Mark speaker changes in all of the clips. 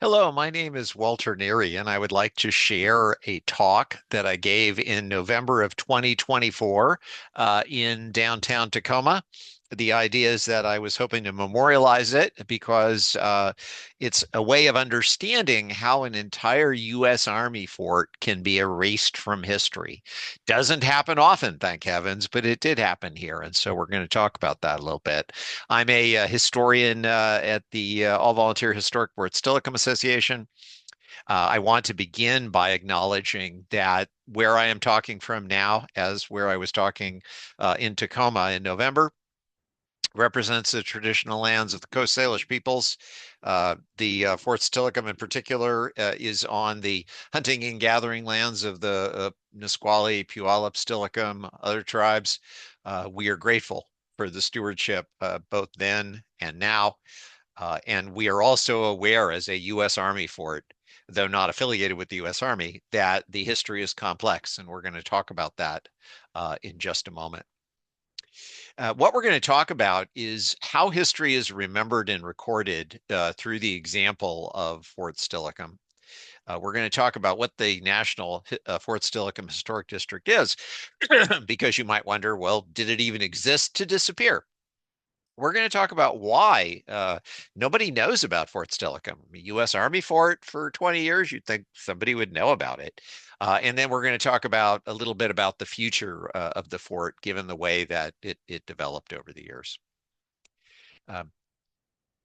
Speaker 1: Hello, my name is Walter Neary, and I would like to share a talk that I gave in November of 2024 in downtown Tacoma. The idea is that I was hoping to memorialize it because it's a way of understanding how an entire U.S. Army fort can be erased from history. Doesn't happen often, thank heavens, but it did happen here. And so we're going to talk about that a little bit. I'm a historian at the All Volunteer Historic Fort Steilacoom Association. I want to begin by acknowledging that where I am talking from now, as where I was talking in Tacoma in November, represents the traditional lands of the Coast Salish peoples. The Fort Steilacoom in particular is on the hunting and gathering lands of the Nisqually, Puyallup, Steilacoom, other tribes. We are grateful for the stewardship both then and now. And we are also aware as a U.S. Army fort, though not affiliated with the U.S. Army, that the history is complex. And we're going to talk about that in just a moment. What we're going to talk about is how history is remembered and recorded through the example of Fort Steilacoom. We're going to talk about what the National Fort Steilacoom Historic District is, because you might wonder, well, did it even exist to disappear? We're going to talk about why nobody knows about Fort Steilacoom. U.S. Army fort for 20 years, you'd think somebody would know about it. And then we're going to talk about a little bit about the future of the fort, given the way that it developed over the years. Um,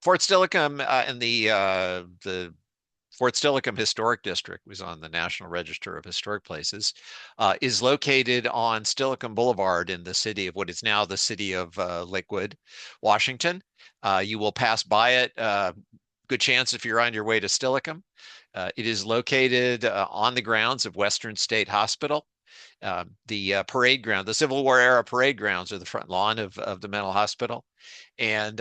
Speaker 1: Fort Steilacoom and the Fort Steilacoom Historic District was on the National Register of Historic Places, is located on Steilacoom Boulevard in the city of what is now the city of Lakewood, Washington. You will pass by it. Good chance if you're on your way to Steilacoom. It is located on the grounds of Western State Hospital. The parade ground, the Civil War era parade grounds are the front lawn of the mental hospital. And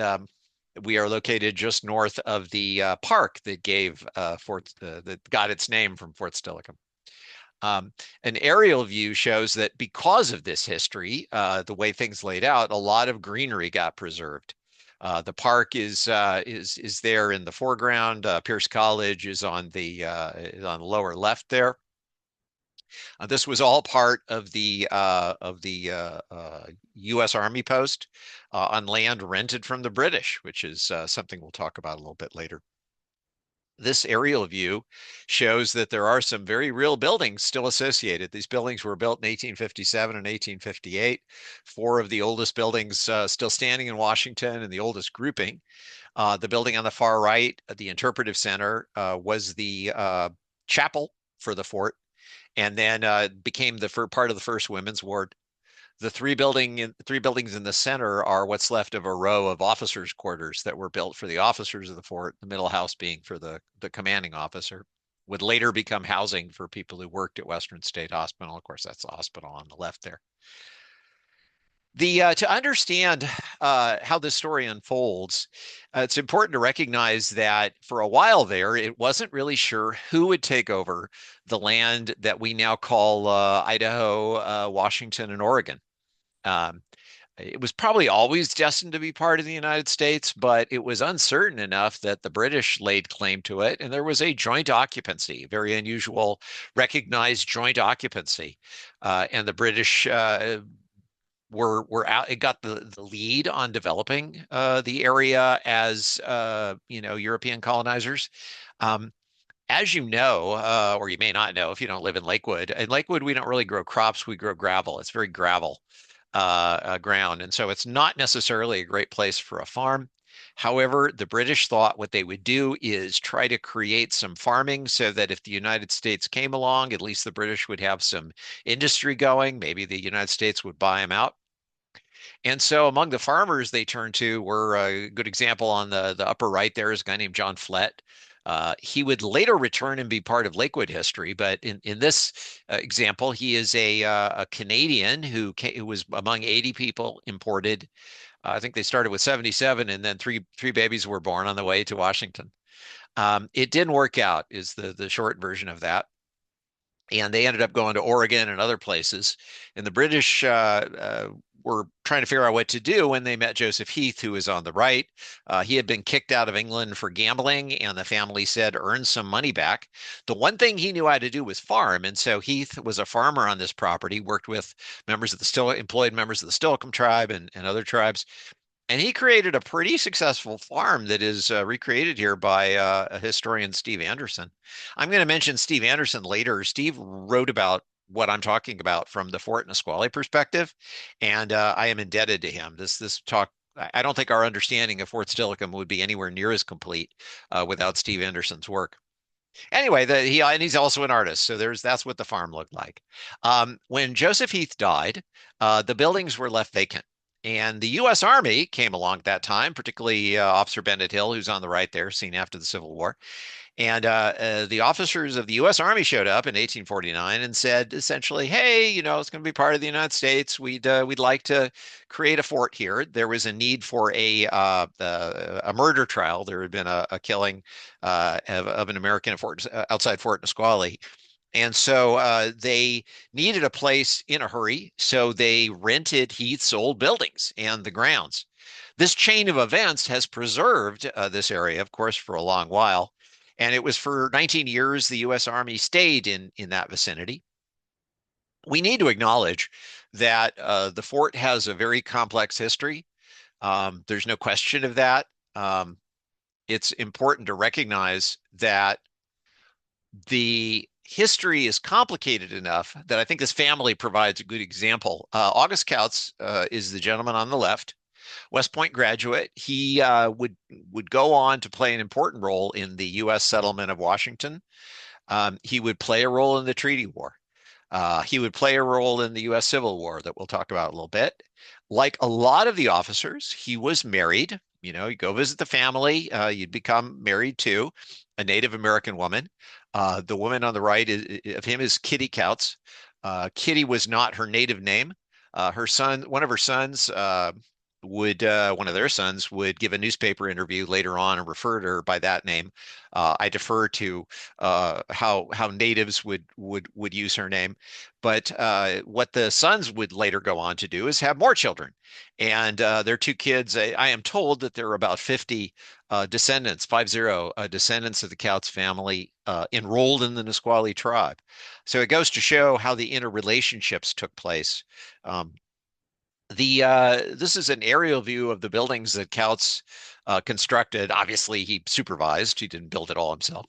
Speaker 1: we are located just north of the park that gave that got its name from Fort Steilacoom. An aerial view shows that because of this history, the way things laid out, a lot of greenery got preserved. The park is there in the foreground. Pierce College is on the lower left there. This was all part of the U.S. Army post on land rented from the British, which is something we'll talk about a little bit later. This aerial view shows that there are some very real buildings still associated. These buildings were built in 1857 and 1858. Four of the oldest buildings still standing in Washington and the oldest grouping. The building on the far right, the Interpretive Center, was the chapel for the fort, and then became the part of the first women's ward. The three buildings in the center are what's left of a row of officers' quarters that were built for the officers of the fort, the middle house being for the commanding officer, would later become housing for people who worked at Western State Hospital. Of course, that's the hospital on the left there. To understand how this story unfolds, it's important to recognize that for a while there, it wasn't really sure who would take over the land that we now call Idaho, Washington, and Oregon. Um, it was probably always destined to be part of the United States, but it was uncertain enough that the British laid claim to it, and there was a joint occupancy, very unusual, recognized joint occupancy. And the British were out. It got the lead on developing the area as European colonizers. Um, as you know, or you may not know if you don't live in Lakewood. In Lakewood, we don't really grow crops; we grow gravel. It's very gravel ground, and so it's not necessarily a great place for a farm. However, the British thought what they would do is try to create some farming so that if the United States came along, at least the British would have some industry going. Maybe the United States would buy them out. And so among the farmers they turned to were a good example on the upper right there is a guy named John Flett. He would later return and be part of Lakewood history, but in this example, he is a Canadian who was among 80 people imported. I think they started with 77, and then three babies were born on the way to Washington. It didn't work out, is the short version of that. And they ended up going to Oregon and other places. And the British were trying to figure out what to do when they met Joseph Heath, who was on the right. He had been kicked out of England for gambling, and the family said, earn some money back. The one thing he knew how to do was farm. And so Heath was a farmer on this property, worked with employed members of the Steilacoom tribe and other tribes. And he created a pretty successful farm that is recreated here by historian Steve Anderson. I'm going to mention Steve Anderson later. Steve wrote about what I'm talking about from the Fort Nisqually perspective, and I am indebted to him. This talk, I don't think our understanding of Fort Steilacoom would be anywhere near as complete without Steve Anderson's work. Anyway, and he's also an artist, so that's what the farm looked like. When Joseph Heath died, the buildings were left vacant. And the U.S. Army came along at that time, particularly Officer Bennett Hill, who's on the right there, seen after the Civil War. And the officers of the U.S. Army showed up in 1849 and said essentially, "Hey, it's going to be part of the United States. We'd like to create a fort here." There was a need for a murder trial. There had been a killing of an American outside Fort Nisqually. And so they needed a place in a hurry, so they rented Heath's old buildings and the grounds. This chain of events has preserved this area, of course, for a long while. And it was for 19 years the U.S. Army stayed in that vicinity. We need to acknowledge that the fort has a very complex history. There's no question of that. It's important to recognize that the history is complicated enough that I think this family provides a good example. August Kautz is the gentleman on the left. West Point graduate. He would go on to play an important role in the U.S. settlement of Washington. He would play a role in the Treaty War. He would play a role in the U.S. Civil War that we'll talk about a little bit. Like a lot of the officers, he was married. You go visit the family, you'd become married to a Native American woman. The woman on the right of him is Kitty Kautz. Kitty was not her native name. One of her sons, one of their sons would give a newspaper interview later on and refer to her by that name. I defer to how natives would use her name, but what the sons would later go on to do is have more children, and their two kids. I am told that there are about 50 descendants, 50 descendants of the Kautz family enrolled in the Nisqually tribe. So it goes to show how the interrelationships took place. This is an aerial view of the buildings that Kautz constructed. Obviously, he supervised. He didn't build it all himself.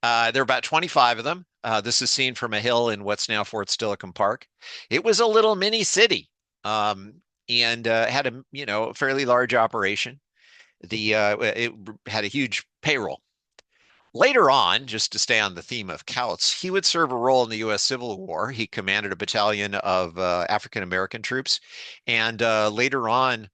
Speaker 1: There are about 25 of them. This is seen from a hill in what's now Fort Steilacoom Park. It was a little mini city, and had a fairly large operation. It had a huge payroll. Later on, just to stay on the theme of Kautz, he would serve a role in the U.S. Civil War. He commanded a battalion of African American troops, and later on,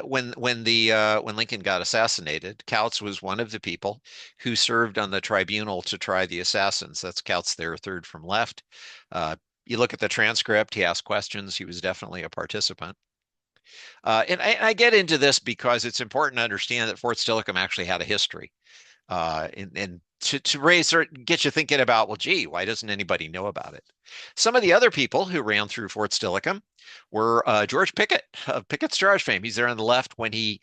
Speaker 1: when Lincoln got assassinated, Kautz was one of the people who served on the tribunal to try the assassins. That's Kautz there, third from left. You look at the transcript; he asked questions. He was definitely a participant. And I get into this because it's important to understand that Fort Steilacoom actually had a history. And to get you thinking about, well, gee, why doesn't anybody know about it? Some of the other people who ran through Fort Steilacoom were George Pickett of Pickett's Charge fame. He's there on the left. When he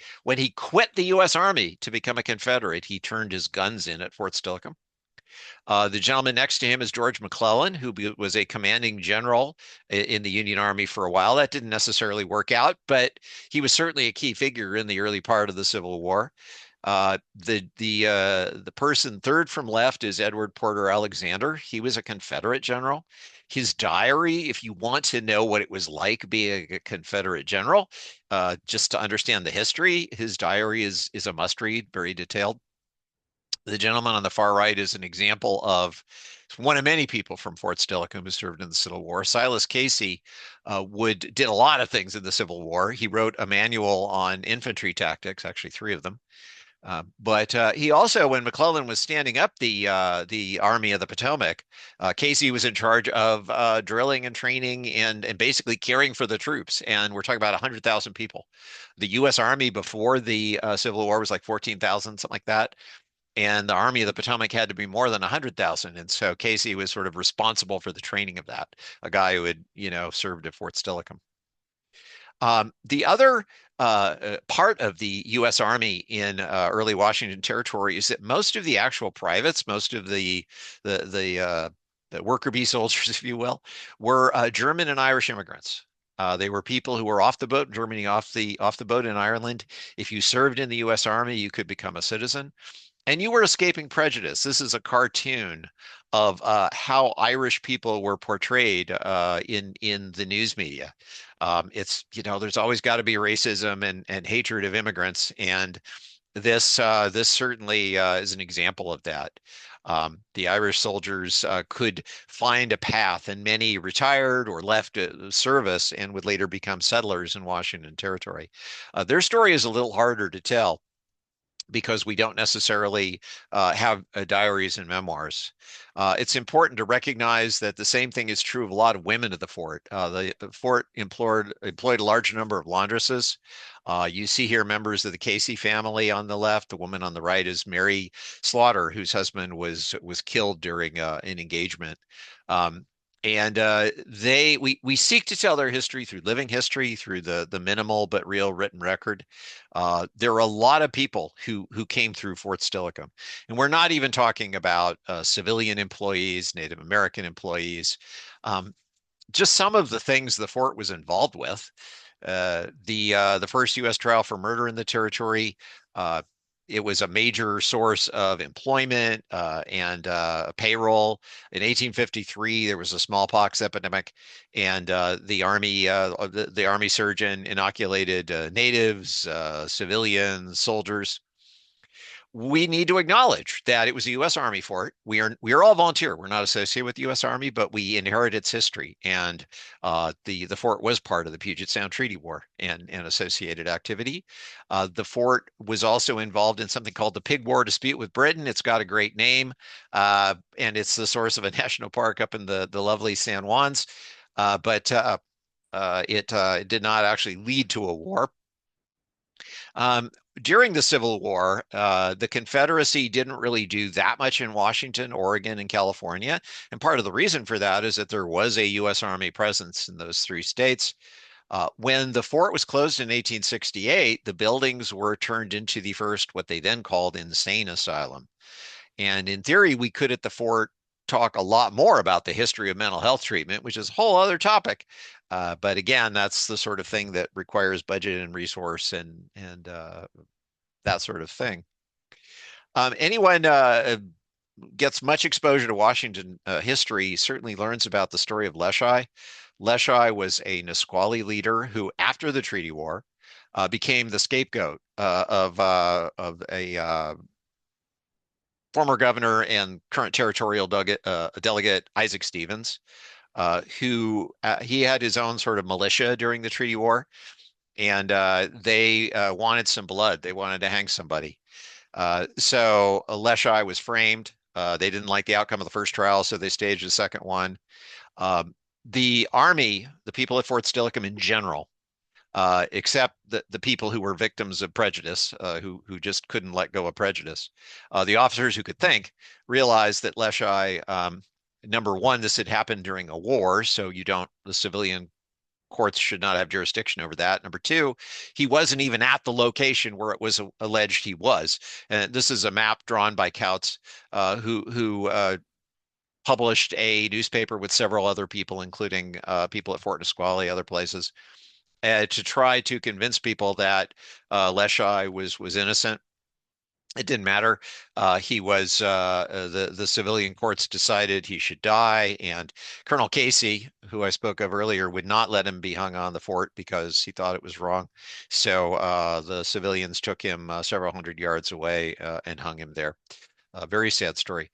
Speaker 1: quit the U.S. Army to become a Confederate, he turned his guns in at Fort Steilacoom. The gentleman next to him is George McClellan, who was a commanding general in the Union Army for a while. That didn't necessarily work out, but he was certainly a key figure in the early part of the Civil War. The person third from left is Edward Porter Alexander. He was a Confederate general. His diary, if you want to know what it was like being a Confederate general, just to understand the history, his diary is a must read, very detailed. The gentleman on the far right is an example of one of many people from Fort Steilacoom who served in the Civil War. Silas Casey did a lot of things in the Civil War. He wrote a manual on infantry tactics, actually 3 of them. But he also, when McClellan was standing up the Army of the Potomac, Casey was in charge of drilling and training and basically caring for the troops. And we're talking about 100,000 people. The U.S. Army before the Civil War was like 14,000, something like that. And the Army of the Potomac had to be more than 100,000. And so Casey was sort of responsible for the training of that, a guy who had, served at Fort Steilacoom. The other part of the U.S. Army in early Washington Territory is that most of the actual privates, most of the the worker bee soldiers, if you will, were German and Irish immigrants. They were people who were off the boat in Germany, off the boat in Ireland. If you served in the U.S. Army, you could become a citizen. And you were escaping prejudice. This is a cartoon of how Irish people were portrayed in the news media. It's, there's always got to be racism and hatred of immigrants, and this certainly is an example of that. The Irish soldiers could find a path, and many retired or left service and would later become settlers in Washington Territory. Their story is a little harder to tell because we don't necessarily have diaries and memoirs. It's important to recognize that the same thing is true of a lot of women at the fort. The fort employed a large number of laundresses. You see here members of the Casey family on the left. The woman on the right is Mary Slaughter, whose husband was killed during an engagement. Um, and we seek to tell their history through living history, through the minimal but real written record. There are a lot of people who came through Fort Steilacoom, and we're not even talking about civilian employees, Native American employees. Um, just some of the things the fort was involved with. The first U.S. trial for murder in the territory. Uh, it was a major source of employment and payroll. In 1853, there was a smallpox epidemic, and the army surgeon inoculated natives, civilians, soldiers. We need to acknowledge that it was a U.S. Army fort. We are all volunteer. We're not associated with the U.S. Army, but we inherit its history. And the fort was part of the Puget Sound Treaty War and associated activity. The fort was also involved in something called the Pig War dispute with Britain. It's got a great name, and it's the source of a national park up in the lovely San Juans. But it did not actually lead to a war. Um, During the Civil War, the Confederacy didn't really do that much in Washington, Oregon, and California. And part of the reason for that is that there was a U.S. Army presence in those three states. When the fort was closed in 1868, the buildings were turned into the first, what they then called, insane asylum. And in theory, we could at the fort talk a lot more about the history of mental health treatment, which is a whole other topic. But again, that's the sort of thing that requires budget and resource and that sort of thing. Anyone gets much exposure to Washington history certainly learns about the story of Leschi. Leschi was a Nisqually leader who, after the Treaty War, became the scapegoat of a former governor and current territorial delegate Isaac Stevens, who he had his own sort of militia during the Treaty War, and they wanted some blood. They wanted to hang somebody. So Leschi was framed. They didn't like the outcome of the first trial, so they staged a second one. The Army, the people at Fort Steilacoom in general, except the people who were victims of prejudice, who just couldn't let go of prejudice. The officers who could think realized that Leschi, number one, this had happened during a war, so the civilian courts should not have jurisdiction over that. Number two, he wasn't even at the location where it was alleged he was. And this is a map drawn by Kautz, who published a newspaper with several other people, including people at Fort Nisqually, other places, to try to convince people that Leschi was innocent. It didn't matter. He was the civilian courts decided he should die, and Colonel Casey, who I spoke of earlier, would not let him be hung on the fort because he thought it was wrong. So the civilians took him several hundred yards away and hung him there. Very sad story.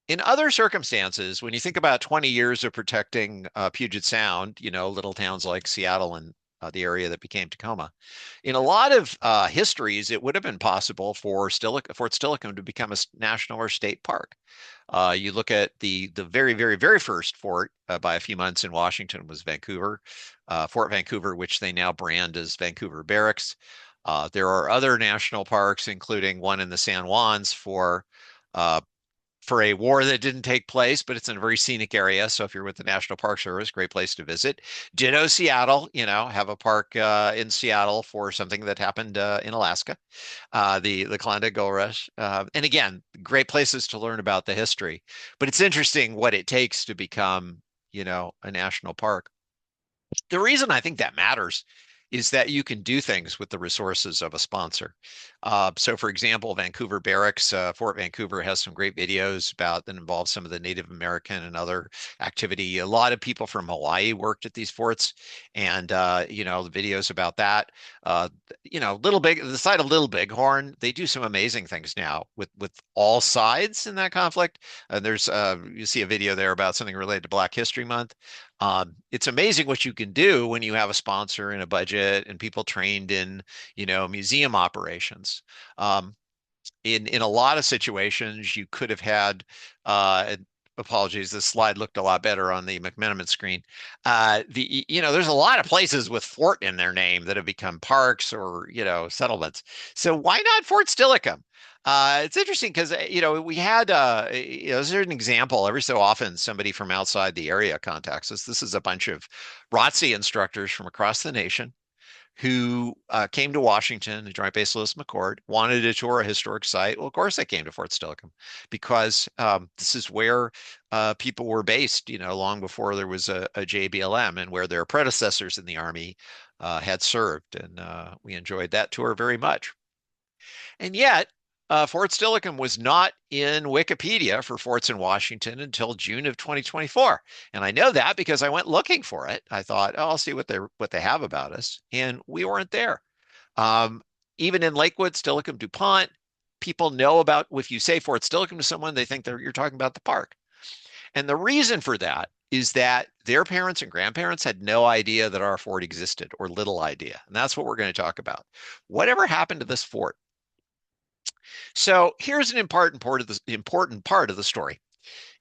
Speaker 1: In other circumstances, when you think about 20 years of protecting Puget Sound, little towns like Seattle and the area that became Tacoma, in a lot of histories, it would have been possible for Fort Steilacoom to become a national or state park. You look at the very, very, very first fort by a few months in Washington was Vancouver, Fort Vancouver, which they now brand as Vancouver Barracks. There are other national parks, including one in the San Juans for for a war that didn't take place, but it's in a very scenic area. So if you're with the National Park Service, great place to visit. Ditto Seattle, have a park in Seattle for something that happened in Alaska, the Klondike Gold Rush. And again, great places to learn about the history. But it's interesting what it takes to become, a national park. The reason I think that matters is that you can do things with the resources of a sponsor. So, for example, Vancouver Barracks, Fort Vancouver has some great videos about that involve some of the Native American and other activity. A lot of people from Hawaii worked at these forts, and the videos about that. Uh, Little Big, the site of Little Bighorn, they do some amazing things now with all sides in that conflict. There's you see a video there about something related to Black History Month. It's amazing what you can do when you have a sponsor and a budget and people trained in, museum operations. Um, in a lot of situations, you could have had, apologies, this slide looked a lot better on the McMenamin screen. There's a lot of places with fort in their name that have become parks or, settlements. So why not Fort Steilacoom? It's interesting because, we had, there's an example. Every so often, somebody from outside the area contacts us. This is a bunch of ROTC instructors from across the nation who came to Washington, the Joint Base Lewis McChord, wanted to tour a historic site. Well, of course, they came to Fort Steilacoom because this is where people were based, long before there was a JBLM and where their predecessors in the Army had served. And we enjoyed that tour very much. And yet, Fort Steilacoom was not in Wikipedia for forts in Washington until June of 2024. And I know that because I went looking for it. I thought, oh, I'll see what they have about us. And we weren't there. Um, Even in Lakewood, Steilacoom DuPont, people know about, if you say Fort Steilacoom to someone, they think you're talking about the park. And the reason for that is that their parents and grandparents had no idea that our fort existed or little idea. And that's what we're going to talk about. Whatever happened to this fort? So here's an important part of the story.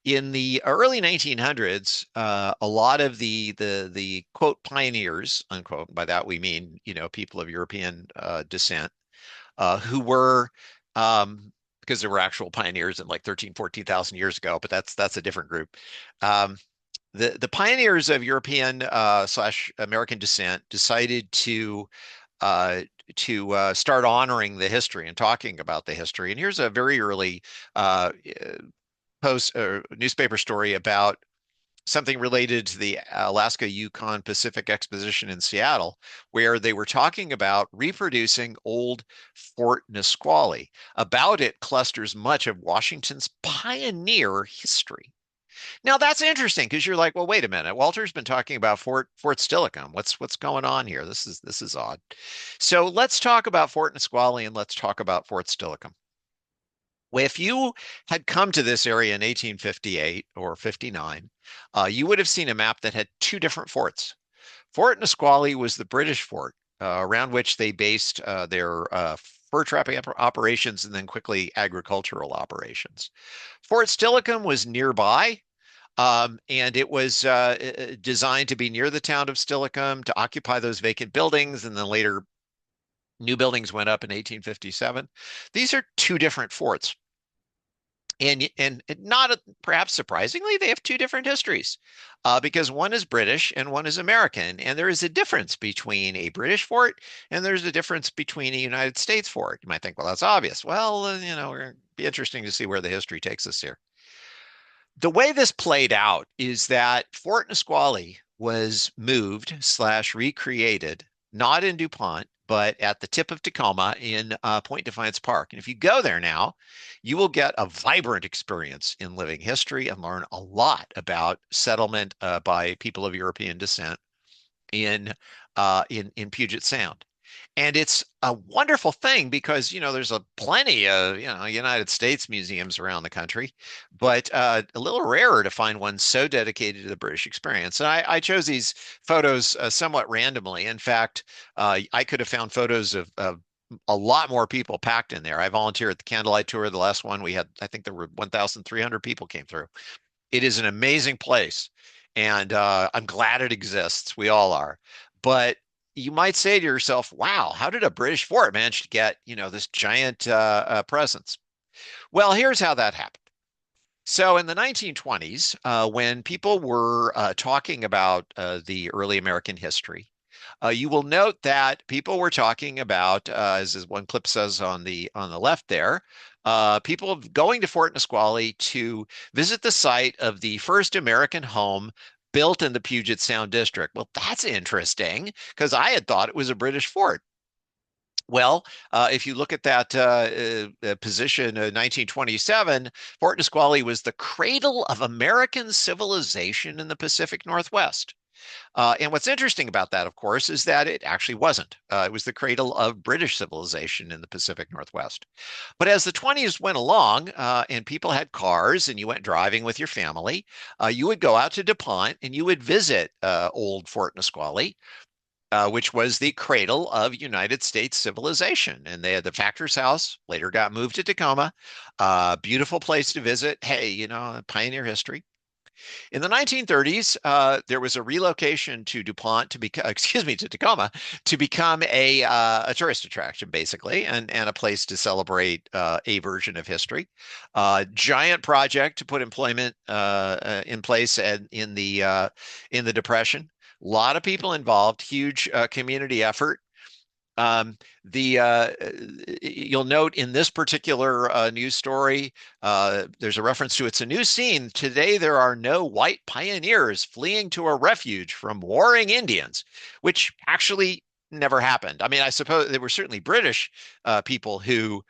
Speaker 1: In the early 1900s, a lot of the quote pioneers, unquote, by that we mean, people of European descent, who were because there were actual pioneers in like 13, 14,000 years ago, but that's a different group. Um, the pioneers of European slash American descent decided uh, to start honoring the history and talking about the history. And here's a very early post newspaper story about something related to the Alaska Yukon Pacific Exposition in Seattle, where they were talking about reproducing old Fort Nisqually. About it clusters much of Washington's pioneer history. Now that's interesting because you're like, well, wait a minute. Walter's been talking about Fort Steilacoom. What's going on here? This is odd. So let's talk about Fort Nisqually and let's talk about Fort Steilacoom. Well, if you had come to this area in 1858 or 59, you would have seen a map that had two different forts. Fort Nisqually was the British fort around which they based their fur trapping operations and then quickly agricultural operations. Fort Steilacoom was nearby, and it was designed to be near the town of Steilacoom to occupy those vacant buildings, and then later new buildings went up in 1857. These are two different forts. And not perhaps surprisingly, they have two different histories because one is British and one is American. And there is a difference between a British fort and there's a difference between a United States fort. You might think, well, that's obvious. Well, it'd be interesting to see where the history takes us here. The way this played out is that Fort Nisqually was moved slash recreated, not in DuPont, but at the tip of Tacoma in Point Defiance Park. And if you go there now, you will get a vibrant experience in living history and learn a lot about settlement by people of European descent in in Puget Sound. And it's a wonderful thing because, there's plenty of, United States museums around the country, but a little rarer to find one so dedicated to the British experience. And I chose these photos somewhat randomly. In fact, I could have found photos of a lot more people packed in there. I volunteered at the candlelight tour. The last one we had, I think there were 1,300 people came through. It is an amazing place, and I'm glad it exists. We all are. But you might say to yourself, wow, how did a British fort manage to get, this giant presence? Well, here's how that happened. So in the 1920s, when people were talking about the early American history, you will note that people were talking about, as one clip says on the left there, people going to Fort Nisqually to visit the site of the first American home built in the Puget Sound district. Well, that's interesting because I had thought it was a British fort. Well, if you look at that position, 1927, Fort Nisqually was the cradle of American civilization in the Pacific Northwest. And what's interesting about that, of course, is that it actually wasn't. It was the cradle of British civilization in the Pacific Northwest. But as the 20s went along and people had cars and you went driving with your family, you would go out to DuPont and you would visit old Fort Nisqually, which was the cradle of United States civilization. And they had the Factor's House, later got moved to Tacoma. Beautiful place to visit. Hey, pioneer history. In the 1930s, there was a relocation to DuPont to become, excuse me, to Tacoma to become a tourist attraction, basically, and a place to celebrate a version of history. Giant project to put employment in place in the Depression. A lot of people involved, huge community effort. The You'll note in this particular news story, there's a reference to it's a new scene. Today, there are no white pioneers fleeing to a refuge from warring Indians, which actually never happened. I mean, I suppose there were certainly British people who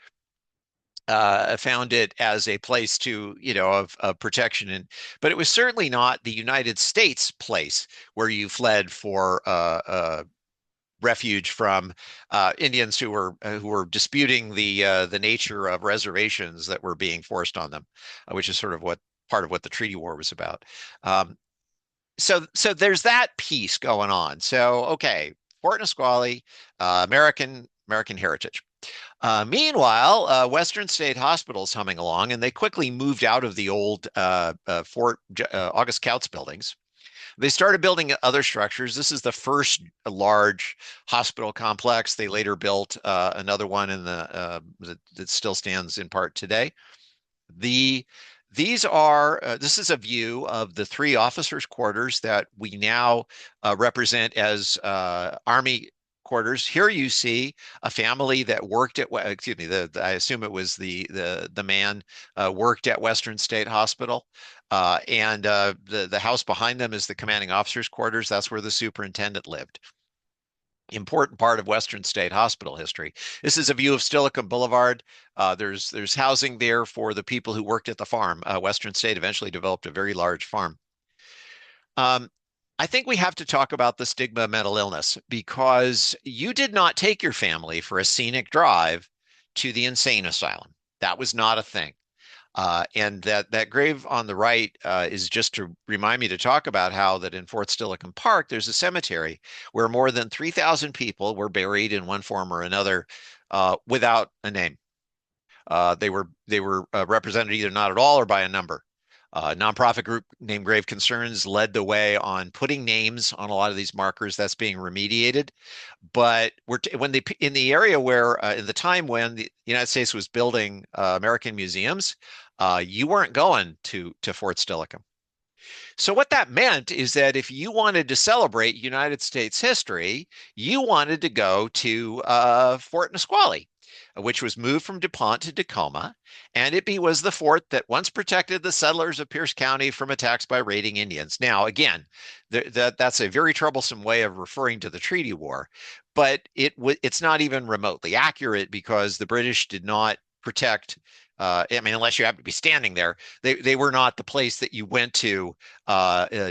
Speaker 1: found it as a place to, of protection, but it was certainly not the United States place where you fled for refuge from Indians who were disputing the nature of reservations that were being forced on them, which is sort of what part of what the treaty war was about. Um, so there's that piece going on. So okay, Fort Nisqually, American heritage. Meanwhile, Western State Hospital's humming along, and they quickly moved out of the old Fort August Couts buildings. They started building other structures. This is the first large hospital complex. They later built another one that still stands in part today. The This is a view of the three officers' quarters that we now represent as Army quarters. Here you see a family that worked at, excuse me, I assume it was the man worked at Western State Hospital. And the house behind them is the commanding officer's quarters. That's where the superintendent lived. Important part of Western State Hospital history. This is a view of Steilacoom Boulevard. There's housing there for the people who worked at the farm. Western State eventually developed a very large farm. Um, I think we have to talk about the stigma of mental illness because you did not take your family for a scenic drive to the insane asylum. That was not a thing. And that grave on the right is just to remind me to talk about how that in Fort Steilacoom Park, there's a cemetery where more than 3,000 people were buried in one form or another without a name. They were represented either not at all or by a number. Nonprofit group named Grave Concerns led the way on putting names on a lot of these markers. That's being remediated. But when they in the area where in the time when the United States was building American museums, you weren't going to Fort Steilacoom. So what that meant is that if you wanted to celebrate United States history, you wanted to go to Fort Nisqually, which was moved from DuPont to Tacoma, and was the fort that once protected the settlers of Pierce County from attacks by raiding Indians. Now, again, that's a very troublesome way of referring to the treaty war, but it's not even remotely accurate because the British did not protect. I mean, unless you happen to be standing there, they were not the place that you went to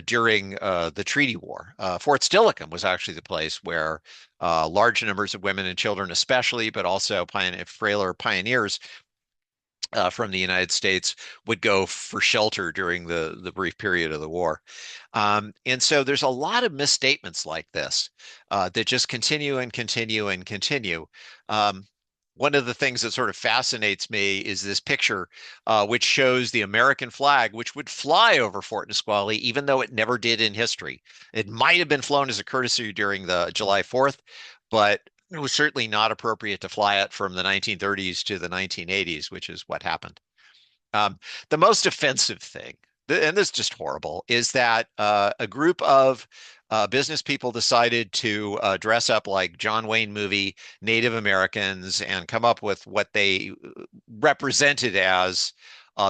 Speaker 1: during the treaty war. Fort Steilacoom was actually the place where large numbers of women and children, especially, but also frailer pioneers from the United States would go for shelter during the brief period of the war. And so there's a lot of misstatements like this that just continue and continue and continue. One of the things that sort of fascinates me is this picture, which shows the American flag, which would fly over Fort Nisqually, even though it never did in history. It might have been flown as a courtesy during the July 4th, but it was certainly not appropriate to fly it from the 1930s to the 1980s, which is what happened. The most offensive thing, and this is just horrible, is that a group of business people decided to dress up like John Wayne movie Native Americans and come up with what they represented as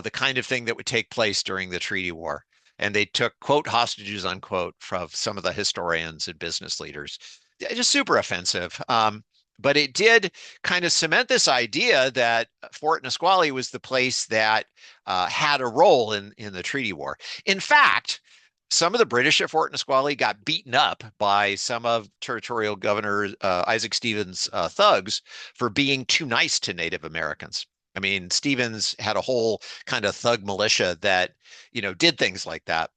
Speaker 1: the kind of thing that would take place during the treaty war. And they took, quote, hostages, unquote, from some of the historians and business leaders. Just super offensive. But it did kind of cement this idea that Fort Nisqually was the place that had a role in the treaty war. In fact, some of the British at Fort Nisqually got beaten up by some of Territorial Governor Isaac Stevens' thugs for being too nice to Native Americans. I mean, Stevens had a whole kind of thug militia that, did things like that,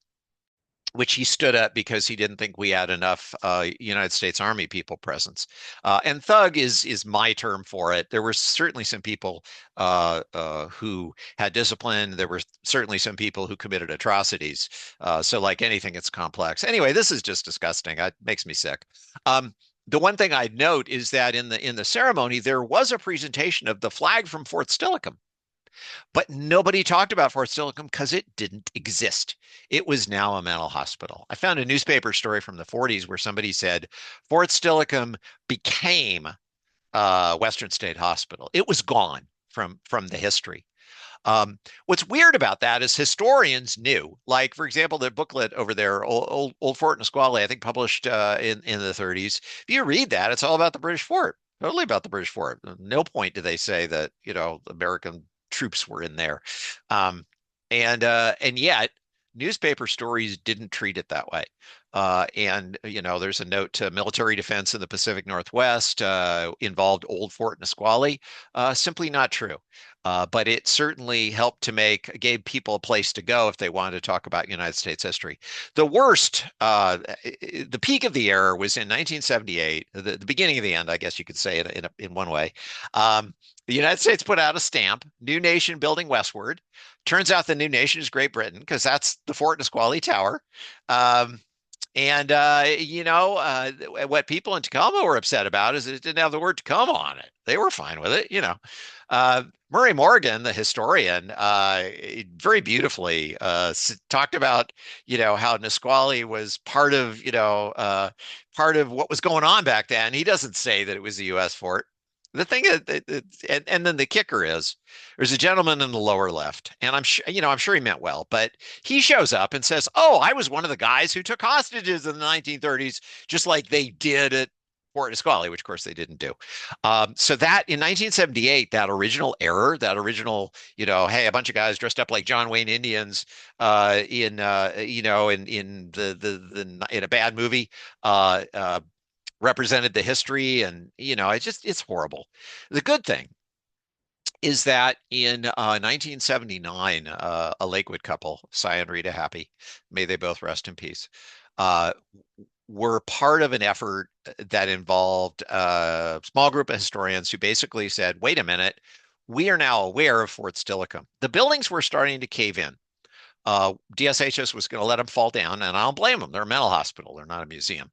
Speaker 1: which he stood up because he didn't think we had enough United States Army people presence. And thug is my term for it. There were certainly some people who had discipline. There were certainly some people who committed atrocities. So like anything, it's complex. Anyway, this is just disgusting. It makes me sick. The one thing I'd note is that in the ceremony, there was a presentation of the flag from Fort Steilacoom. But nobody talked about Fort Steilacoom because it didn't exist. It was now a mental hospital. I found a newspaper story from the 40s where somebody said Fort Steilacoom became Western State Hospital. It was gone from the history. What's weird about that is historians knew, like, for example, the booklet over there, Old Fort Nisqually, I think published in the 30s. If you read that, it's all about the British fort, totally about the British fort. No point do they say that, American troops were in there. And yet newspaper stories didn't treat it that way. There's a note to military defense in the Pacific Northwest involved Old Fort Nisqually. Simply not true. But it certainly helped gave people a place to go if they wanted to talk about United States history. The worst, the peak of the error was in 1978, the beginning of the end, I guess you could say it in one way. The United States put out a stamp, New Nation Building Westward. Turns out the new nation is Great Britain because that's the Fort Nisqually Tower. What people in Tacoma were upset about is it didn't have the word Tacoma on it. They were fine with it. Murray Morgan, the historian, very beautifully talked about, how Nisqually was part of what was going on back then. He doesn't say that it was a U.S. fort. The thing is, and then the kicker is, there's a gentleman in the lower left, and I'm sure he meant well, but he shows up and says, "Oh, I was one of the guys who took hostages in the 1930s, just like they did at Fort Nisqually," which of course they didn't do. So that in 1978, that original error, that original, hey, a bunch of guys dressed up like John Wayne Indians in a bad movie. Represented the history, and it's horrible. The good thing is that in 1979, a Lakewood couple, Cy and Rita Happy, may they both rest in peace, uh, were part of an effort that involved a small group of historians who basically said, wait a minute, we are now aware of Fort Steilacoom. The buildings were starting to cave in. DSHS was going to let them fall down, and I don't blame them. They're a mental hospital. They're not a museum.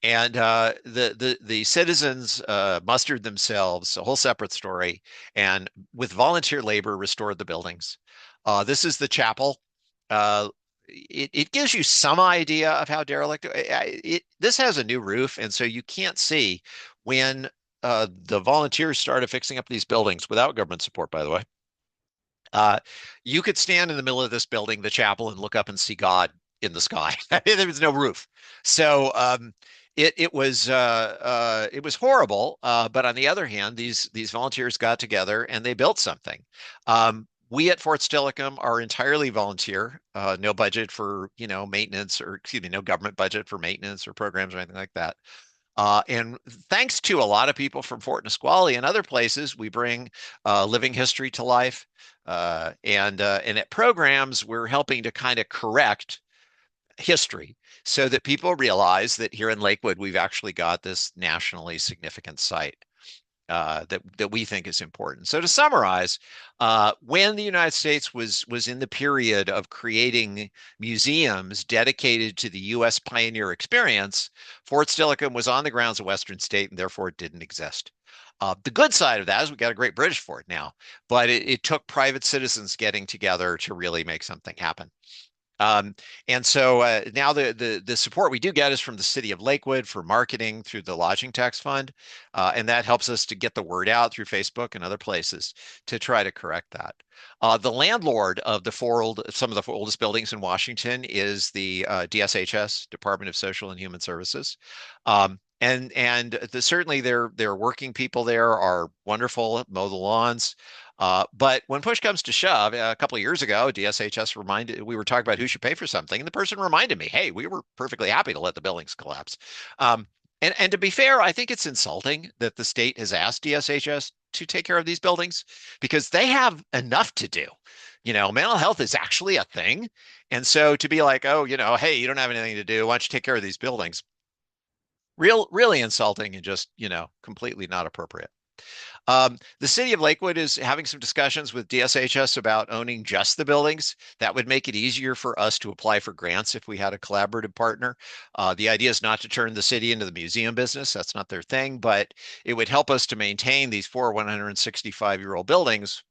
Speaker 1: And the citizens mustered themselves, a whole separate story, and with volunteer labor restored the buildings. This is the chapel. It gives you some idea of how derelict. This has a new roof, and so you can't see when the volunteers started fixing up these buildings without government support, by the way. You could stand in the middle of this building, the chapel, and look up and see God in the sky. There was no roof. So it was horrible. But on the other hand, these volunteers got together and they built something. We at Fort Steilacoom are entirely volunteer, no budget for maintenance, or excuse me, no government budget for maintenance or programs or anything like that. And thanks to a lot of people from Fort Nisqually and other places, we bring living history to life. And at programs, we're helping to kind of correct history so that people realize that here in Lakewood, we've actually got this nationally significant site that we think is important. So to summarize, when the United States was in the period of creating museums dedicated to the U.S. pioneer experience, Fort Steilacoom was on the grounds of Western State, and therefore it didn't exist. The good side of that is we got a great bridge for it now, but it took private citizens getting together to really make something happen. Um, and so now the support we do get is from the city of Lakewood for marketing through the lodging tax fund, and that helps us to get the word out through Facebook and other places to try to correct that. The landlord of some of the oldest buildings in Washington is the DSHS, Department of Social and Human Services. Certainly their working people there are wonderful, mow the lawns. But when push comes to shove, a couple of years ago, DSHS reminded we were talking about who should pay for something, and the person reminded me, "Hey, we were perfectly happy to let the buildings collapse." Um, and to be fair, I think it's insulting that the state has asked DSHS to take care of these buildings because they have enough to do. Mental health is actually a thing, and so to be like, "Oh, hey, you don't have anything to do. Why don't you take care of these buildings?" Really insulting and just completely not appropriate. The city of Lakewood is having some discussions with DSHS about owning just the buildings. That would make it easier for us to apply for grants if we had a collaborative partner. The idea is not to turn the city into the museum business. That's not their thing, but it would help us to maintain these four 165-year-old buildings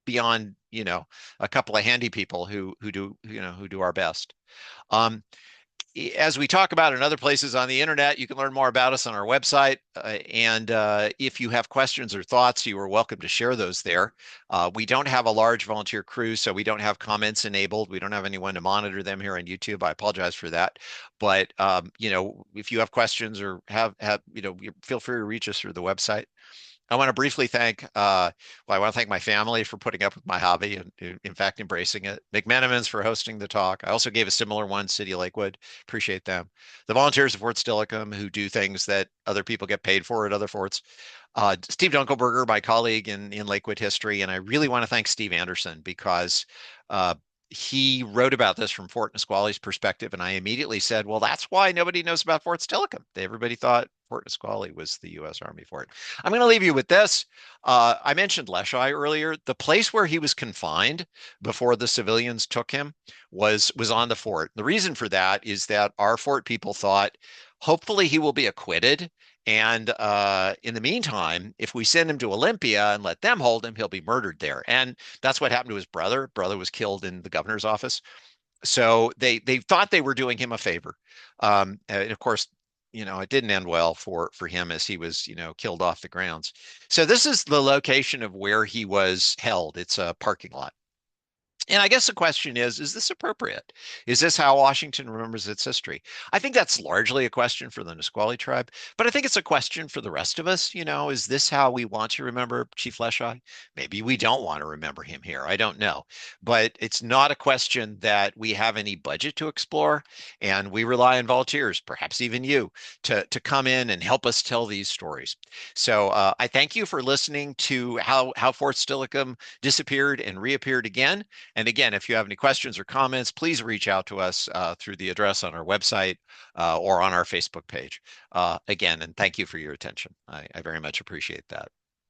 Speaker 1: beyond, a couple of handy people who do our best. Um, as we talk about in other places on the internet, you can learn more about us on our website. And if you have questions or thoughts, you are welcome to share those there. We don't have a large volunteer crew, so we don't have comments enabled. We don't have anyone to monitor them here on YouTube. I apologize for that. But if you have questions or feel free to reach us through the website. I want to briefly I want to thank my family for putting up with my hobby and, in fact, embracing it. McMenamins for hosting the talk. I also gave a similar one, City of Lakewood. Appreciate them. The volunteers of Fort Steilacoom who do things that other people get paid for at other forts. Steve Dunkelberger, my colleague in Lakewood history. And I really want to thank Steve Anderson because uh, he wrote about this from Fort Nisqually's perspective. And I immediately said, well, that's why nobody knows about Fort Steilacoom. Everybody thought Fort Nisqually was the U.S. Army fort. I'm going to leave you with this. I mentioned Leschi earlier. The place where he was confined before the civilians took him was on the fort. The reason for that is that our fort people thought, hopefully he will be acquitted. And in the meantime, if we send him to Olympia and let them hold him, he'll be murdered there. And that's what happened to his brother. Brother was killed in the governor's office. So they thought they were doing him a favor. And of course, it didn't end well for him as he was, killed off the grounds. So this is the location of where he was held. It's a parking lot. And I guess the question is this appropriate? Is this how Washington remembers its history? I think that's largely a question for the Nisqually tribe, but I think it's a question for the rest of us. Is this how we want to remember Chief Leschi? Maybe we don't want to remember him here. I don't know. But it's not a question that we have any budget to explore. And we rely on volunteers, perhaps even you, to come in and help us tell these stories. So I thank you for listening to how Fort Steilacoom disappeared and reappeared again. And again, if you have any questions or comments, please reach out to us through the address on our website or on our Facebook page. Again, and thank you for your attention. I very much appreciate that.